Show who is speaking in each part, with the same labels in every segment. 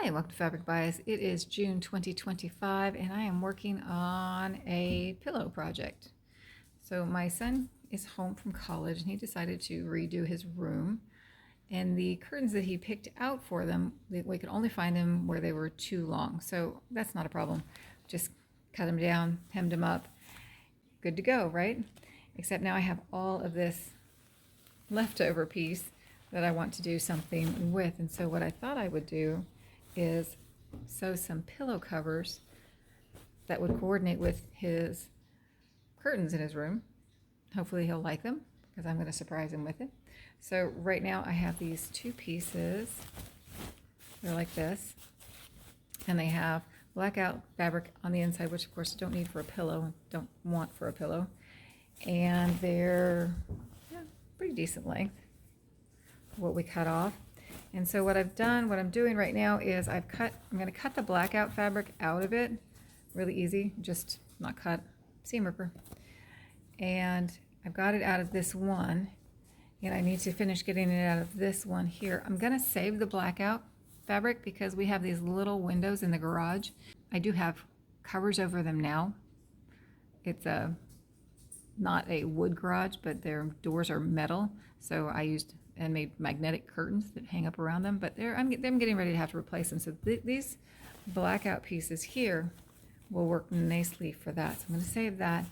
Speaker 1: Hi, and welcome to Fabric Bias. It is June 2025, and I am working on a pillow project. So my son is home from college, and he decided to redo his room. And the curtains that he picked out for them, we could only find them where they were too long. So that's not a problem. Just cut them down, hemmed them up. Good to go, right? Except now I have all of this leftover piece that I want to do something with. And so what I thought I would do is sew some pillow covers that would coordinate with his curtains in his room. Hopefully he'll like them because I'm going to surprise him with it. So right now I have these two pieces. They're like this. And they have blackout fabric on the inside, which of course I don't need for a pillow, don't want for a pillow. And they're pretty decent length, what we cut off. And so what I'm doing right now is I'm going to cut the blackout fabric out of it. Really easy, just not cut, seam ripper. And I've got it out of this one, and I need to finish getting it out of this one here. I'm going to save the blackout fabric because we have these little windows in the garage. I do have covers over them now. It's not a wood garage, but their doors are metal, so I used and made magnetic curtains that hang up around them, but I'm getting ready to have to replace them. So these blackout pieces here will work nicely for that. So I'm going to save that.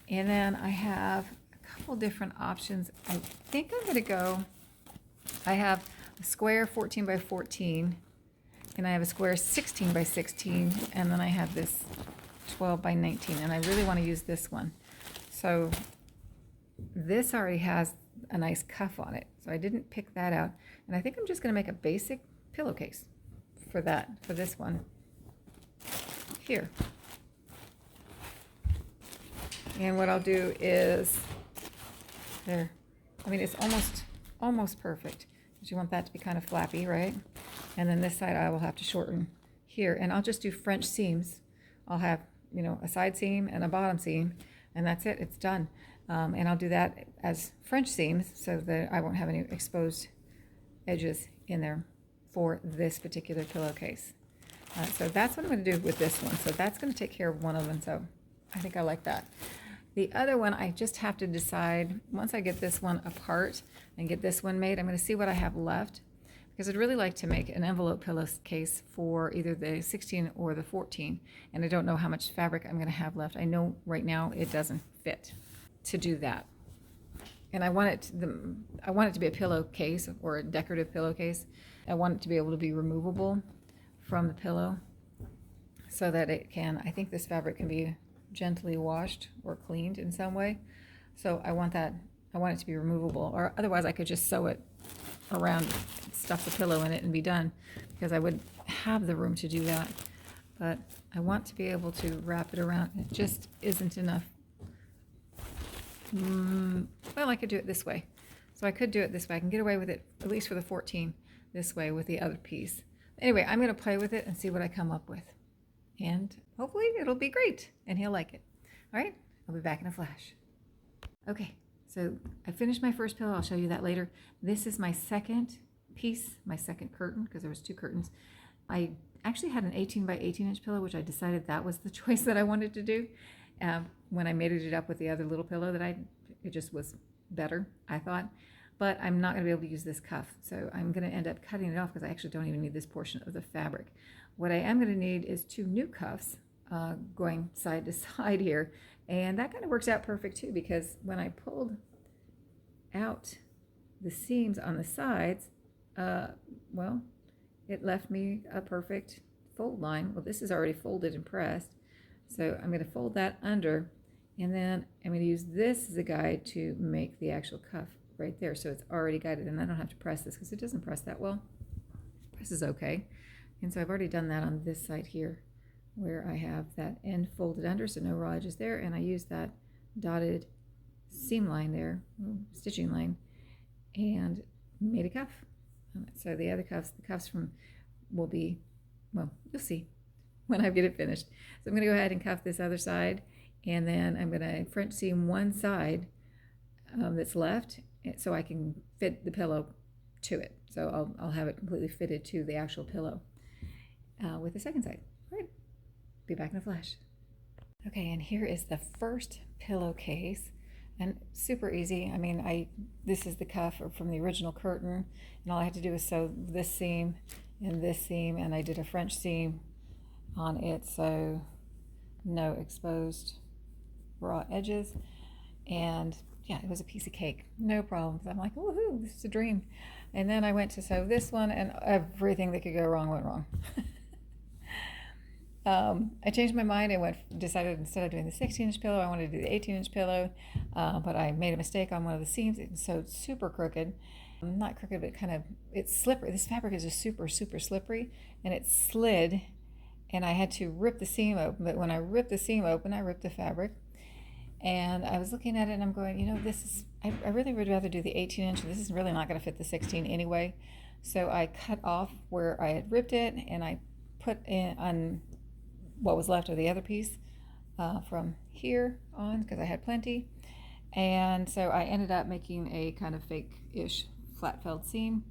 Speaker 1: And then I have a couple different options. I think I'm going to go, I have a square 14 by 14, and I have a square 16 by 16, and then I have this 12 by 19, and I really want to use this one. So this already has a nice cuff on it, so I didn't pick that out, and I think I'm just going to make a basic pillowcase for this one here. And what I'll do is there, I mean, it's almost perfect, because you want that to be kind of flappy, right? And then this side I will have to shorten here, and I'll just do French seams. I'll have, a side seam and a bottom seam, and that's it, it's done. And I'll do that as French seams so that I won't have any exposed edges in there for this particular pillowcase. So that's what I'm going to do with this one. So that's going to take care of one of them. So I think I like that. The other one, I just have to decide, once I get this one apart and get this one made, I'm going to see what I have left, because I'd really like to make an envelope pillowcase for either the 16 or the 14, and I don't know how much fabric I'm going to have left. I know right now it doesn't fit to do that, and I want it to be a pillowcase or a decorative pillowcase. I want it to be able to be removable from the pillow, so that it can, I think this fabric can be gently washed or cleaned in some way. So I want it to be removable, or otherwise I could just sew it around, stuff the pillow in it, and be done, because I wouldn't have the room to do that. But I want to be able to wrap it around. It just isn't enough. Well, I could do it this way. So I could do it this way. I can get away with it, at least for the 14, this way with the other piece. Anyway, I'm going to play with it and see what I come up with. And hopefully it'll be great and he'll like it. All right, I'll be back in a flash. Okay, so I finished my first pillow. I'll show you that later. This is my second piece, my second curtain, because there was two curtains. I actually had an 18 by 18 inch pillow, which I decided that was the choice that I wanted to do. When I mated it up with the other little pillow it just was better, I thought. But I'm not going to be able to use this cuff, so I'm going to end up cutting it off, because I actually don't even need this portion of the fabric. What I am going to need is two new cuffs going side to side here, and that kind of works out perfect too, because when I pulled out the seams on the sides, well, it left me a perfect fold line. Well, this is already folded and pressed, so I'm going to fold that under, and then I'm going to use this as a guide to make the actual cuff right there, so it's already guided, and I don't have to press this because it doesn't press that well. This is okay. And so I've already done that on this side here, where I have that end folded under, so no raw edges there, and I use that dotted seam line there, stitching line, and made a cuff. So the other cuffs, will be, well, you'll see when I get it finished. So I'm going to go ahead and cuff this other side, and then I'm going to French seam one side that's left, so I can fit the pillow to it. So I'll have it completely fitted to the actual pillow. with the second side. All right, be back in a flash. Okay, and here is the first pillowcase, and super easy. I mean, this is the cuff from the original curtain, and all I had to do was sew this seam and this seam, and I did a French seam on it, so no exposed raw edges. And yeah, it was a piece of cake, no problems. I'm like, woohoo, this is a dream. And then I went to sew this one, and everything that could go wrong went wrong. I changed my mind and decided instead of doing the 16-inch pillow, I wanted to do the 18-inch pillow, but I made a mistake on one of the seams. It sewed super crooked. Not crooked, but it's slippery. This fabric is just super, super slippery, and it slid, and I had to rip the seam open. But when I ripped the seam open, I ripped the fabric, and I was looking at it, and I'm going, I really would rather do the 18-inch. This is really not going to fit the 16 anyway. So I cut off where I had ripped it, and I put in on what was left of the other piece from here on, because I had plenty. And so I ended up making a kind of fake-ish flat felled seam.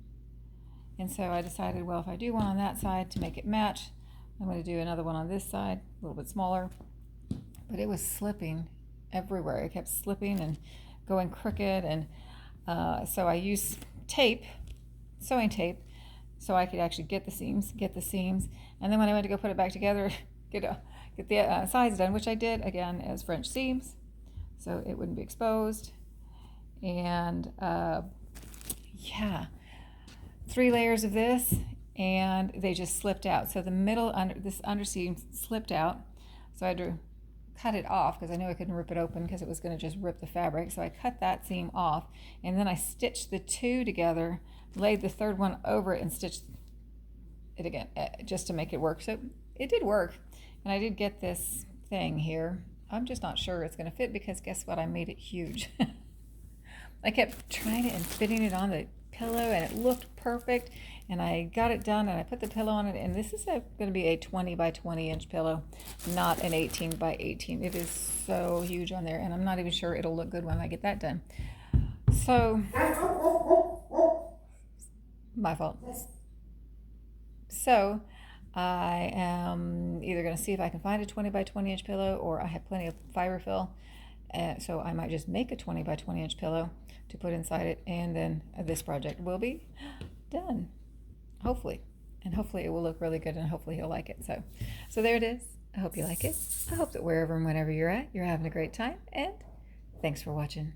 Speaker 1: And so I decided, well, if I do one on that side to make it match, I'm going to do another one on this side, a little bit smaller. But it was slipping everywhere. It kept slipping and going crooked. And so I used tape, sewing tape, so I could actually get the seams. And then when I went to go put it back together, get the sides done, which I did again as French seams, so it wouldn't be exposed. And yeah, 3 layers of this, and they just slipped out. So the middle this underseam slipped out, so I had to cut it off because I knew I couldn't rip it open because it was going to just rip the fabric. So I cut that seam off, and then I stitched the 2 together, laid the 3rd one over it, and stitched it again just to make it work. So it did work, and I did get this thing here. I'm just not sure it's going to fit because guess what? I made it huge. I kept trying it and fitting it on the pillow, and it looked perfect, and I got it done, and I put the pillow on it, and this is going to be a 20 by 20 inch pillow, not an 18 by 18. It is so huge on there, and I'm not even sure it'll look good when I get that done. So, my fault. So I am either going to see if I can find a 20 by 20 inch pillow, or I have plenty of fiberfill, so I might just make a 20 by 20 inch pillow to put inside it, and then this project will be done, hopefully. And hopefully it will look really good, and hopefully he'll like it. So there it is. I hope you like it. I hope that wherever and whenever you're at, you're having a great time, and thanks for watching.